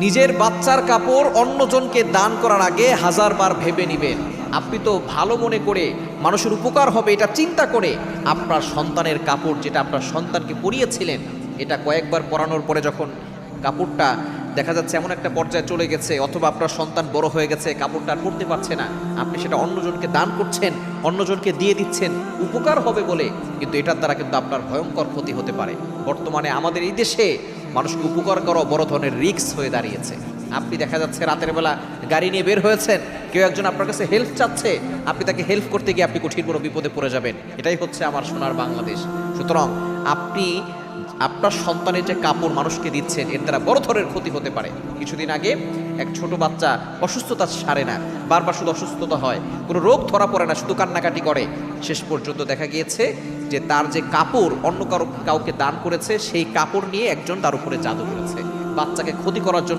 নিজের বাচ্চার কাপড় অন্যজনকে দান করার আগে হাজারবার ভেবে নেবেন। আপনি তো ভালো মনে করে মানুষের উপকার হবে এটা চিন্তা করে আপনার সন্তানের কাপড়, যেটা আপনার সন্তানকে পরিয়েছিলেন, এটা কয়েকবার পরানোর পরে যখন কাপড়টা দেখা যাচ্ছে এমন একটা পর্যায়ে চলে গেছে, অথবা আপনার সন্তান বড় হয়ে গেছে, কাপড়টা আর পরতে পারছে না, আপনি সেটা অন্যজনকে দান করছেন, অন্যজনকে দিয়ে দিচ্ছেন উপকার হবে বলে, কিন্তু এটার দ্বারা কিন্তু আপনার ভয়ঙ্কর ক্ষতি হতে পারে। বর্তমানে আমাদের এই দেশে মানুষকে উপকার করা বড় ধরনের রিস্ক হয়ে দাঁড়িয়েছে। আপনি দেখা যাচ্ছে রাতের বেলা গাড়ি নিয়ে বের হয়েছেন, কেউ একজন আপনার কাছে হেল্প চাচ্ছে, আপনি তাকে হেল্প করতে গিয়ে আপনি কঠিন বড় বিপদে পড়ে যাবেন। এটাই হচ্ছে আমার সোনার বাংলাদেশ। সুতরাং আপনি আপনার সন্তানের যে কাপড় মানুষকে দিচ্ছেন, এর দ্বারা বড় ধরনের ক্ষতি হতে পারে। কিছুদিন আগে এক ছোট বাচ্চা অসুস্থতা সারে না, বারবার শুধু অসুস্থতা হয়, কোনো রোগ ধরা পড়ে না, শুধু কান্নাকাটি করে। শেষ পর্যন্ত দেখা গিয়েছে যে তার যে কাপড় অন্য কাউকে দান করেছে, সেই কাপড় নিয়ে একজন তার উপরে জাদু করেছে, বাচ্চাকে ক্ষতি করার জন্য